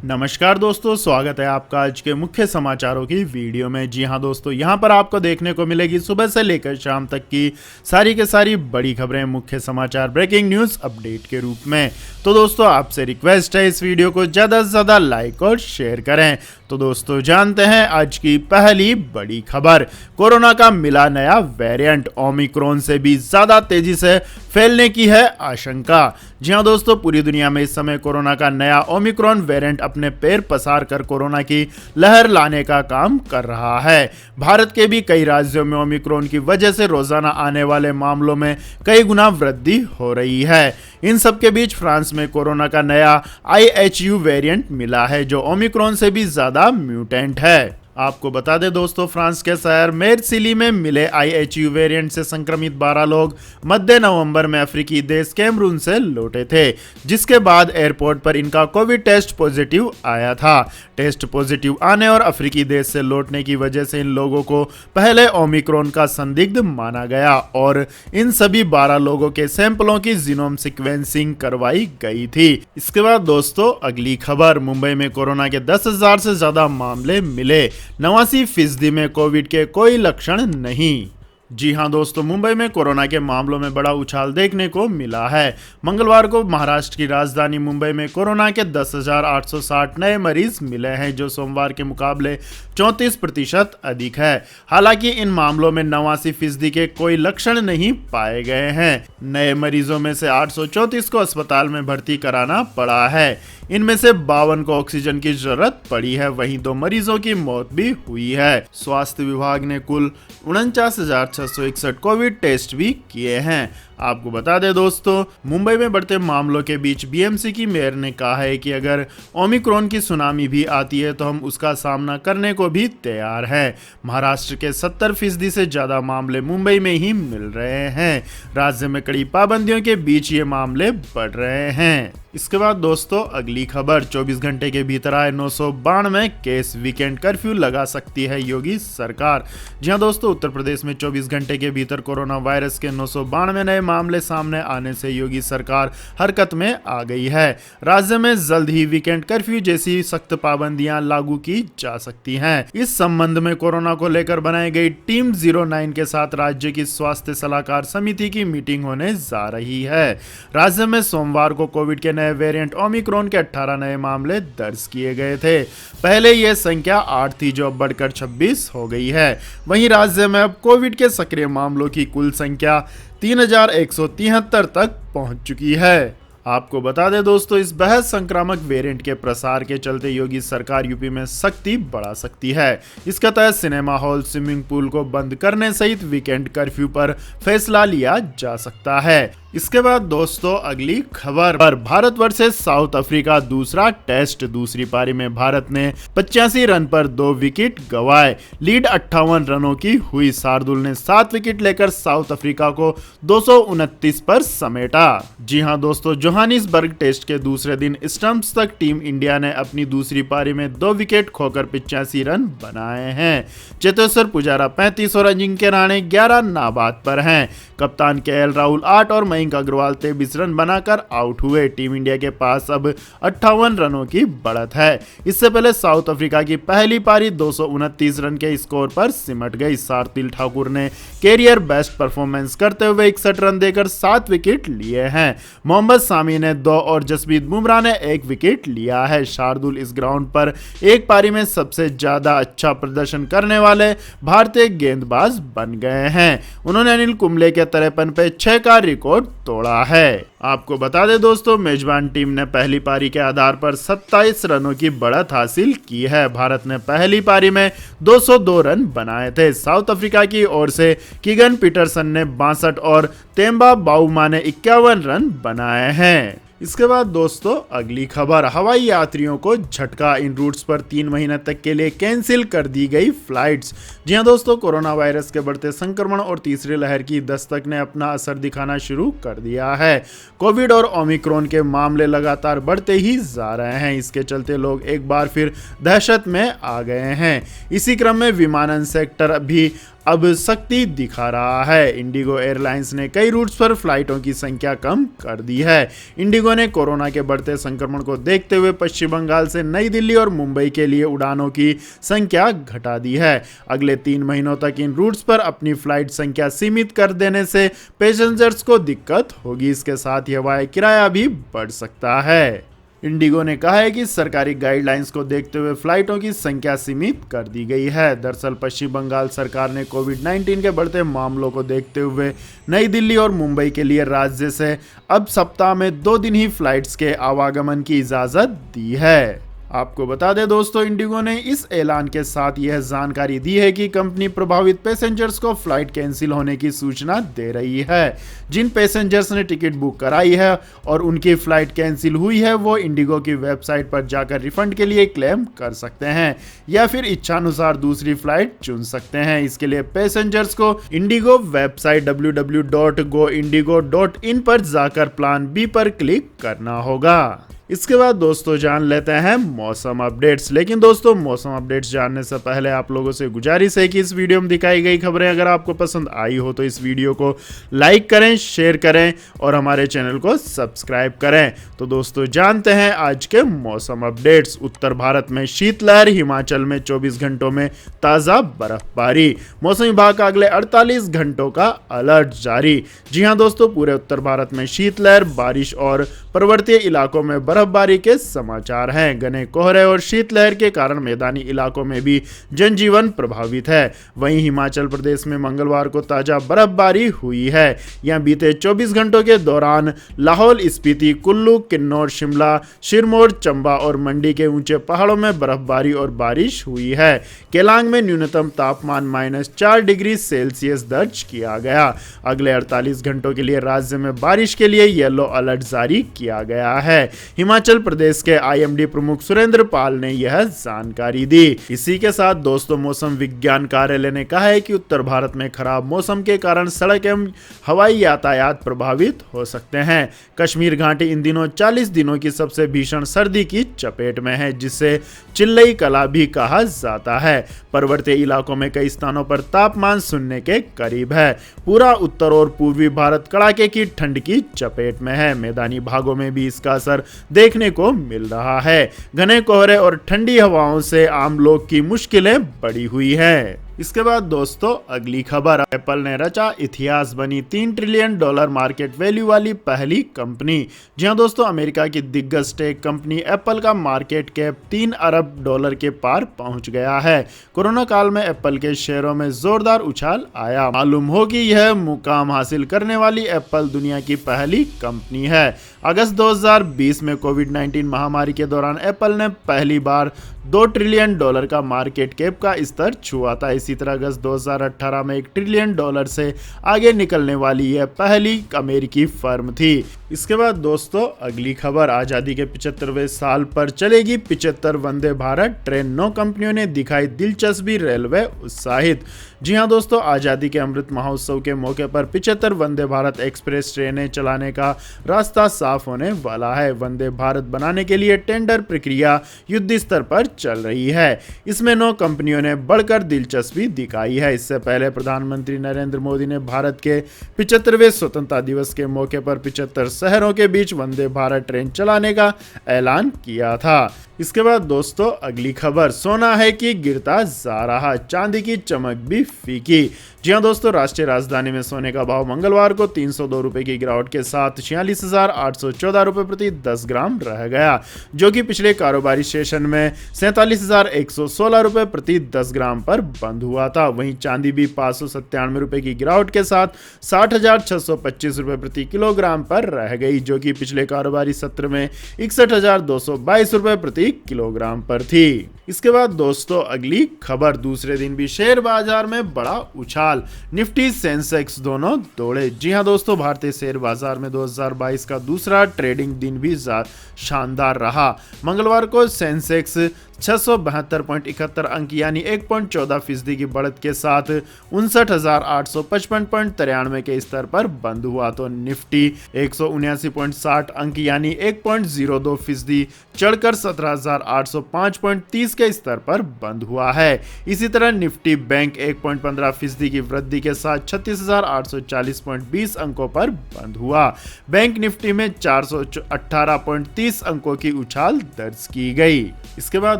नमस्कार दोस्तों, स्वागत है आपका आज के मुख्य समाचारों की वीडियो में। जी हां दोस्तों, यहां पर आपको देखने को मिलेगी सुबह से लेकर शाम तक की सारी के सारी बड़ी खबरें, मुख्य समाचार, ब्रेकिंग न्यूज़ अपडेट के रूप में। तो दोस्तों आपसे रिक्वेस्ट है इस वीडियो को ज़्यादा से ज़्यादा लाइक और शेयर करें। तो दोस्तों जानते हैं आज की पहली बड़ी खबर। कोरोना का मिला नया वेरिएंट, ओमिक्रॉन से भी ज़्यादा तेजी से फैलने की है आशंका। जी हां दोस्तों, पूरी दुनिया में इस समय कोरोना का नया ओमिक्रॉन वेरिएंट अपने पैर पसार कर कोरोना की लहर लाने का काम कर रहा है। भारत के भी कई राज्यों में ओमिक्रॉन की वजह से रोजाना आने वाले मामलों में कई गुना वृद्धि हो रही है। इन सब के बीच फ्रांस में कोरोना का नया IHU वेरिएंट मिला है जो ओमिक्रॉन से भी ज्यादा म्यूटेंट है। आपको बता दें दोस्तों, फ्रांस के शहर मेर्सिली में मिले IHU वेरिएंट से संक्रमित 12 लोग मध्य नवंबर में अफ्रीकी देश कैमरून से लौटे थे, जिसके बाद एयरपोर्ट पर इनका कोविड टेस्ट पॉजिटिव आया था। टेस्ट पॉजिटिव आने और अफ्रीकी देश से लौटने की वजह से इन लोगों को पहले ओमिक्रॉन का संदिग्ध माना गया और इन सभी 12 लोगों के सैंपलों की जीनोम सीक्वेंसिंग करवाई गई थी। इसके बाद दोस्तों अगली खबर, मुंबई में कोरोना के 10,000 से ज्यादा मामले मिले, 89% में कोविड के कोई लक्षण नहीं। जी हां दोस्तों, मुंबई में कोरोना के मामलों में बड़ा उछाल देखने को मिला है। मंगलवार को महाराष्ट्र की राजधानी मुंबई में कोरोना के 10,860 नए मरीज मिले हैं, जो सोमवार के मुकाबले 34% अधिक है। हालांकि इन मामलों में 89% के कोई लक्षण नहीं पाए गए हैं। नए मरीजों में से 834 को अस्पताल में भर्ती कराना पड़ा है। इनमें से 52 को ऑक्सीजन की जरूरत पड़ी है, वहीं 2 मरीजों की मौत भी हुई है। स्वास्थ्य विभाग ने कुल 49,661 कोविड टेस्ट भी किए हैं। आपको बता दें दोस्तों, मुंबई में बढ़ते मामलों के बीच BMC की मेयर ने कहा है कि अगर ओमिक्रॉन की सुनामी भी आती है तो हम उसका सामना करने को भी तैयार हैं। महाराष्ट्र के 70% से ज़्यादा मामले मुंबई में ही मिल रहे हैं। राज्य में कड़ी पाबंदियों के बीच ये मामले बढ़ रहे हैं। इसके बाद दोस्तों अगली खबर, 24 घंटे के भीतर आए 992 केस, वीकेंड कर्फ्यू लगा सकती है योगी सरकार। जी हां दोस्तों, उत्तर प्रदेश में 24 घंटे के भीतर कोरोना वायरस के 992 नए मामले सामने आने से योगी सरकार हरकत में आ गई है। राज्य में जल्द ही वीकेंड कर्फ्यू जैसी सख्त पाबंदियां लागू की जा सकती हैं। इस संबंध में कोरोना को लेकर बनाई गई टीम 09 के साथ राज्य की स्वास्थ्य सलाहकार समिति की मीटिंग होने जा रही है। राज्य में सोमवार को कोविड के नए वेरिएंट ओमिक्रॉन के 18 नए मामले दर्ज किए गए थे। पहले यह संख्या 8 थी, जो अब बढ़कर 26 हो गई है। वहीं राज्य में अब कोविड के सक्रिय मामलों की कुल संख्या 3,173 तक पहुंच चुकी है। आपको बता दें दोस्तों, इस बेहद संक्रामक वेरिएंट के प्रसार के चलते योगी सरकार यूपी में सख्ती बढ़ा सकती है। इसके तहत सिनेमा हॉल, स्विमिंग पूल को बंद करने सहित वीकेंड कर्फ्यू पर फैसला लिया जा सकता है। इसके बाद दोस्तों अगली खबर, भारत वर्सेस साउथ अफ्रीका दूसरा टेस्ट। दूसरी पारी में भारत ने 85 रन पर 2 विकेट गंवाए। लीड 58 रनों की हुई। शार्दुल ने 7 विकेट लेकर साउथ अफ्रीका को 229 पर समेटा। जी हां दोस्तों, जोहानिसबर्ग टेस्ट के दूसरे दिन स्टंप्स तक टीम इंडिया ने अपनी दूसरी पारी में 2 विकेट खोकर 85 रन बनाए हैं। चेतेश्वर पुजारा 35 और अजिंक्य रहाणे 11 नाबाद पर हैं। कप्तान KL राहुल 8 और मयंक अग्रवाल 23 रन बनाकर आउट हुए। टीम इंडिया के पास अब 58 रनों की बढ़त है। इससे पहले साउथ अफ्रीका की पहली पारी 229 रन के स्कोर पर सिमट गई। शार्दुल ठाकुर ने कैरियर बेस्ट परफॉर्मेंस करते हुए 61 रन देकर 7 विकेट लिए हैं। मोहम्मद सामी ने 2 और जसप्रीत बुमराह ने 1 विकेट लिया है। शार्दुल इस ग्राउंड पर एक पारी में सबसे ज्यादा अच्छा प्रदर्शन करने वाले भारतीय गेंदबाज बन गए हैं। उन्होंने अनिल कुंबले के 53 पे 6 का रिकॉर्ड तोड़ा है। आपको बता दें दोस्तों, मेजबान टीम ने पहली पारी के आधार पर 27 रनों की बढ़त हासिल की है। भारत ने पहली पारी में 202 रन बनाए थे। साउथ अफ्रीका की ओर से कीगन पीटरसन ने 62 और तेम्बा बाउमा ने 51 रन बनाए हैं। इसके बाद दोस्तों अगली खबर, हवाई यात्रियों को झटका। इन रूट्स पर 3 महीने तक के लिए कैंसिल कर दी गई फ्लाइट्स। जी हां दोस्तों, कोरोना वायरस के बढ़ते संक्रमण और तीसरी लहर की दस्तक ने अपना असर दिखाना शुरू कर दिया है। कोविड और ओमिक्रॉन के मामले लगातार बढ़ते ही जा रहे हैं। इसके चलते लोग एक बार फिर दहशत में आ गए हैं। इसी क्रम में विमानन सेक्टर भी अब सख्ती दिखा रहा है। इंडिगो एयरलाइंस ने कई रूट्स पर फ्लाइटों की संख्या कम कर दी है। इंडिगो ने कोरोना के बढ़ते संक्रमण को देखते हुए पश्चिम बंगाल से नई दिल्ली और मुंबई के लिए उड़ानों की संख्या घटा दी है। अगले 3 महीनों तक इन रूट्स पर अपनी फ्लाइट संख्या सीमित कर देने से पैसेंजर्स को दिक्कत होगी। इसके साथ ही हवाई किराया भी बढ़ सकता है। इंडिगो ने कहा है कि सरकारी गाइडलाइंस को देखते हुए फ्लाइटों की संख्या सीमित कर दी गई है। दरअसल पश्चिम बंगाल सरकार ने कोविड-19 के बढ़ते मामलों को देखते हुए नई दिल्ली और मुंबई के लिए राज्य से अब सप्ताह में 2 दिन ही फ्लाइट्स के आवागमन की इजाज़त दी है। आपको बता दें दोस्तों, इंडिगो ने इस ऐलान के साथ यह जानकारी दी है कि कंपनी प्रभावित पैसेंजर्स को फ्लाइट कैंसिल होने की सूचना दे रही है। जिन पैसेंजर्स ने टिकट बुक कराई है और उनकी फ्लाइट कैंसिल हुई है, वो इंडिगो की वेबसाइट पर जाकर रिफंड के लिए क्लेम कर सकते हैं या फिर इच्छानुसार दूसरी फ्लाइट चुन सकते हैं। इसके लिए पैसेंजर्स को इंडिगो वेबसाइट www.goindigo.in पर जाकर प्लान बी पर क्लिक करना होगा। इसके बाद दोस्तों जान लेते हैं मौसम अपडेट्स। लेकिन दोस्तों मौसम अपडेट्स जानने से पहले आप लोगों से गुजारिश है कि इस वीडियो में दिखाई गई खबरें अगर आपको पसंद आई हो तो इस वीडियो को लाइक करें, शेयर करें और हमारे चैनल को सब्सक्राइब करें। तो दोस्तों जानते हैं आज के मौसम अपडेट्स। उत्तर भारत में शीतलहर, हिमाचल में 24 घंटों में ताज़ा बर्फबारी। मौसम विभाग का अगले 48 घंटों का अलर्ट जारी। जी हाँ दोस्तों, पूरे उत्तर भारत में शीतलहर, बारिश और पर्वतीय इलाकों में बर्फबारी के समाचार हैं। घने कोहरे और शीतलहर के कारण मैदानी इलाकों में भी जनजीवन प्रभावित है। वहीं हिमाचल प्रदेश में मंगलवार को ताजा बर्फबारी हुई है। यहां बीते 24 घंटों के दौरान लाहौल स्पीति, कुल्लू, किन्नौर, शिमला, सिरमौर, चंबा और मंडी के ऊंचे पहाड़ों में बर्फबारी और बारिश हुई है। केलांग में न्यूनतम तापमान -4 डिग्री सेल्सियस दर्ज किया गया। अगले 48 घंटों के लिए राज्य में बारिश के लिए येलो अलर्ट जारी किया गया है। हिमाचल प्रदेश के आईएमडी प्रमुख सुरेंद्र पाल ने यह जानकारी दी। इसी के साथ दोस्तों मौसम विज्ञान कार्यालय ने कहा है कि उत्तर भारत में खराब मौसम के कारण सड़क एवं हवाई यातायात प्रभावित हो सकते हैं। कश्मीर घाटी इन दिनों 40 दिनों की सबसे भीषण सर्दी की चपेट में है, जिसे चिल्लई कला भी कहा जाता है। पर्वतीय इलाकों में कई स्थानों पर तापमान 0 के करीब है। पूरा उत्तर और पूर्वी भारत कड़ाके की ठंड की चपेट में है। मैदानी भागों में भी इसका असर देखने को मिल रहा है। घने कोहरे और ठंडी हवाओं से आम लोग की मुश्किलें बढ़ी हुई हैं। इसके बाद दोस्तों अगली खबर, एप्पल ने रचा इतिहास, बनी $3 ट्रिलियन मार्केट वैल्यू वाली पहली कंपनी। जी हां दोस्तों, अमेरिका की दिग्गज टेक कंपनी एप्पल का मार्केट कैप $3 अरब के पार पहुंच गया है। कोरोना काल में एप्पल के शेयरों में जोरदार उछाल आया। मालूम हो कि यह मुकाम हासिल करने वाली एप्पल दुनिया की पहली कंपनी है। अगस्त 2020 में कोविड-19 महामारी के दौरान एप्पल ने पहली बार $2 ट्रिलियन का मार्केट कैप का स्तर छुआ था। इसी तरह अगस्त 2018 में $1 ट्रिलियन से आगे निकलने वाली यह पहली अमेरिकी फर्म थी। इसके बाद दोस्तों अगली खबर, आज़ादी के 75वें साल पर चलेगी 75 वंदे भारत ट्रेन। 9 कंपनियों ने दिखाई दिलचस्पी, रेलवे उत्साहित। जी हां दोस्तों, आज़ादी के अमृत महोत्सव के मौके पर 75 वंदे भारत एक्सप्रेस ट्रेनें चलाने का रास्ता साफ होने वाला है। वंदे भारत बनाने के लिए टेंडर प्रक्रिया युद्ध स्तर पर चल रही है। इसमें 9 कंपनियों ने बढ़कर दिलचस्पी दिखाई है। इससे पहले प्रधानमंत्री नरेंद्र मोदी ने भारत के 75वें स्वतंत्रता दिवस के मौके पर 75 शहरों के बीच वंदे भारत ट्रेन चलाने का ऐलान किया था। इसके बाद दोस्तों अगली खबर, सोना है कि गिरता जा रहा, चांदी की चमक भी फीकी। जी हां दोस्तों, राष्ट्रीय राजधानी में सोने का भाव मंगलवार को 302 रुपए की गिरावट के साथ 46,814 रुपए प्रति 10 ग्राम रह गया, जो कि पिछले कारोबारी सेशन में 47,116 रुपए प्रति 10 ग्राम पर बंद हुआ था। वहीं चांदी भी 597 रुपए की गिरावट के साथ 60,625 रुपए प्रति किलोग्राम पर रह गई, जो कि पिछले कारोबारी सत्र में 61,222 रुपए प्रति किलोग्राम पर थी। इसके बाद दोस्तों अगली खबर, दूसरे दिन भी शेयर बाजार में बड़ा उछाल, निफ्टी सेंसेक्स दोनों दौड़े। जी हां दोस्तों, भारतीय शेयर बाजार में 2022 का दूसरा ट्रेडिंग दिन भी शानदार रहा। मंगलवार को सेंसेक्स 672.71 अंक यानी 1.14% की बढ़त के साथ 59,855.93 के स्तर पर बंद हुआ, तो निफ्टी 179.60 अंक यानी 1.02% चढ़कर 17,805.30 20 के स्तर पर बंद हुआ है। इसी तरह निफ्टी बैंक 1.15% की वृद्धि के साथ 36,840.20 अंकों पर बंद हुआ। बैंक निफ्टी में 418.30 अंकों की उछाल दर्ज की गई। इसके बाद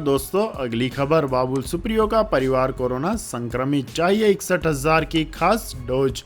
दोस्तों अगली खबर, बाबुल सुप्रियो का परिवार कोरोना संक्रमित, चाहिए 61,000 की खास डोज।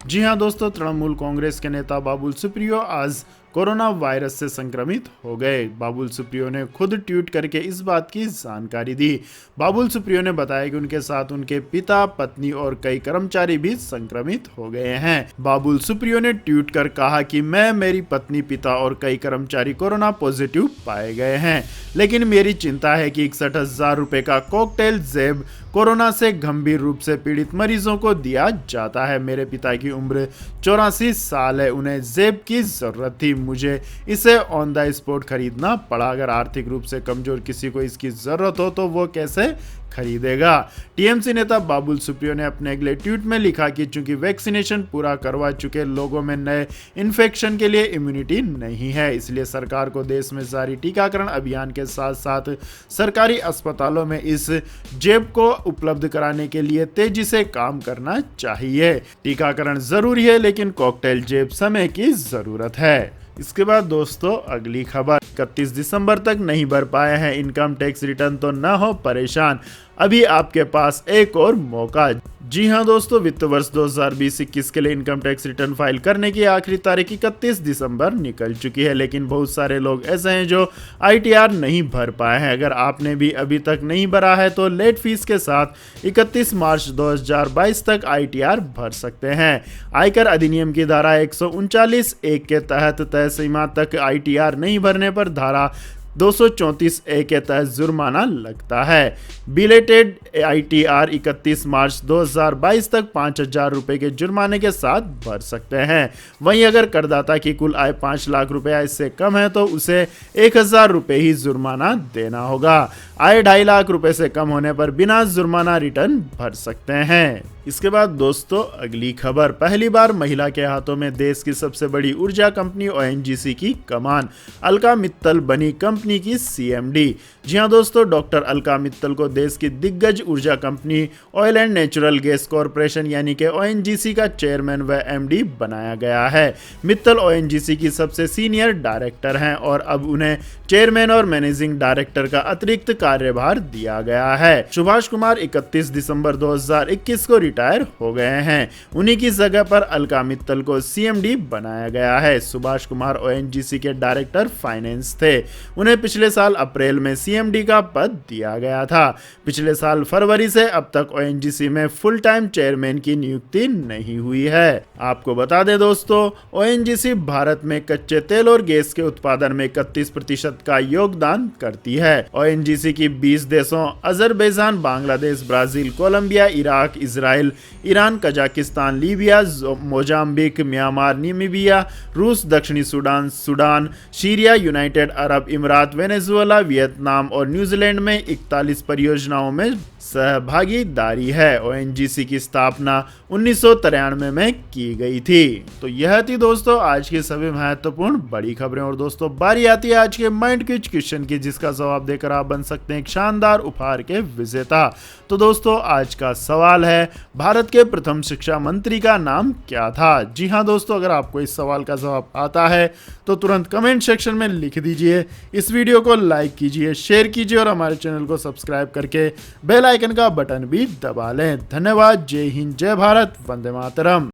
जी हां दोस्तों, तृणमूल कांग्रेस के नेता बाबुल सुप्रियो आज कोरोना वायरस से संक्रमित हो गए। बाबुल सुप्रियो ने खुद ट्वीट करके इस बात की जानकारी दी। बाबुल सुप्रियो ने बताया कि उनके साथ उनके पिता, पत्नी और कई कर्मचारी भी संक्रमित हो गए हैं। बाबुल सुप्रियो ने ट्वीट कर कहा कि मैं, मेरी पत्नी, पिता और कई कर्मचारी कोरोना पॉजिटिव पाए गए हैं, लेकिन मेरी चिंता है कि 61,000 रुपए का कॉकटेल जेब कोरोना से गंभीर रूप से पीड़ित मरीजों को दिया जाता है। मेरे पिता की उम्र 84 साल है, उन्हें जेब की जरूरत थी, मुझे इसे ऑन द स्पॉट खरीदना पड़ा। अगर आर्थिक रूप से कमजोर किसी को इसकी जरूरत हो तो वो कैसे खरीदेगा। टीएमसी नेता बाबुल सुप्रियो ने अपने अगले ट्वीट में लिखा कि चूंकि वैक्सीनेशन पूरा करवा चुके लोगों में नए इन्फेक्शन के लिए इम्यूनिटी नहीं है, इसलिए सरकार को देश में जारी टीकाकरण अभियान के साथ साथ सरकारी अस्पतालों में इस जेब को उपलब्ध कराने के लिए तेजी से काम करना चाहिए। टीकाकरण जरूरी है, लेकिन कॉकटेल जेब समय की जरूरत है। इसके बाद दोस्तों अगली खबर, 31 दिसंबर तक नहीं भर पाए हैं इनकम टैक्स रिटर्न तो न हो परेशान, अभी आपके पास एक और मौका। जी हां दोस्तों, वित्त वर्ष 2020-21 के लिए इनकम टैक्स रिटर्न फाइल करने की आखिरी तारीख 31 दिसंबर निकल चुकी है, लेकिन बहुत सारे लोग ऐसे हैं जो आईटीआर नहीं भर पाए हैं। अगर आपने भी अभी तक नहीं भरा है तो लेट फीस के साथ 31 मार्च 2022 तक आईटीआर भर सकते हैं। आयकर अधिनियम की धारा 139(1) के तहत तय सीमा तक आईटीआर नहीं भरने पर धारा 234(a) के तहत जुर्माना लगता है। बिलेटेड आईटीआर 31 मार्च 2022 तक 5,000 रुपए के जुर्माने के साथ भर सकते हैं। वहीं अगर करदाता की कुल आय 5 लाख रुपया इससे कम है तो उसे 1,000 रुपए ही जुर्माना देना होगा। आय 2.5 लाख रुपए से कम होने पर बिना जुर्माना रिटर्न भर सकते हैं। इसके बाद दोस्तों अगली खबर, पहली बार महिला के हाथों में देश की सबसे बड़ी ऊर्जा कंपनी ओएनजीसी की कमान, अलका मित्तल बनी कंपनी की सीएमडी। जी हां दोस्तों, डॉक्टर अलका मित्तल को देश की दिग्गज ऊर्जा company oil and natural gas corporation यानी कि ओएनजीसी का चेयरमैन व एमडी बनाया गया है। मित्तल ओएनजीसी की सबसे सीनियर डायरेक्टर हैं और अब उन्हें चेयरमैन और मैनेजिंग डायरेक्टर का अतिरिक्त कार्यभार दिया गया है। सुभाष कुमार 31 दिसंबर 2021 को रिटायर हो गए हैं, उन्हीं की जगह पर अलका मित्तल को सीएमडी बनाया गया है। सुभाष कुमार ओएनजीसी के डायरेक्टर फाइनेंस थे, उन्हें पिछले साल अप्रैल में सीएमडी का पद दिया गया था। पिछले साल फरवरी से अब तक ओएनजीसी में फुल टाइम चेयरमैन की नियुक्ति नहीं हुई है। आपको बता दें दोस्तों, ओएनजीसी भारत में कच्चे तेल और गैस के उत्पादन में 31% का योगदान करती है। ओएनजीसी की 20 देशों Azerbaijan, Bangladesh, Brazil, Colombia, Iraq, Israel, Iran, Kazakhstan, Libya, Mozambique, Myanmar, Namibia, रूस, दक्षिणी सूडान, सीरिया, यूनाइटेड अरब अमीरात, वेनेजुएला, वियतनाम और न्यूजीलैंड में 41 परियोजनाओं में सहभागीदारी है। ओएनजीसी की स्थापना 1993 में की गई थी। तो यह थी दोस्तों आज की सभी महत्वपूर्ण बड़ी खबरें। और दोस्तों बारी आती है आज के माइंड क्विज क्वेश्चन की, जिसका जवाब देकर आप बन सकते हैं एक शानदार उपहार के विजेता। तो दोस्तों आज का सवाल है, भारत के प्रथम शिक्षा मंत्री का नाम क्या था? जी हाँ दोस्तों, अगर आपको इस सवाल का जवाब आता है तो तुरंत कमेंट सेक्शन में लिख दीजिए। इस वीडियो को लाइक कीजिए, शेयर कीजिए और हमारे चैनल को सब्सक्राइब करके बेल आइकन का बटन भी दबा लें। धन्यवाद। जय हिंद, जय भारत, वंदे मातरम।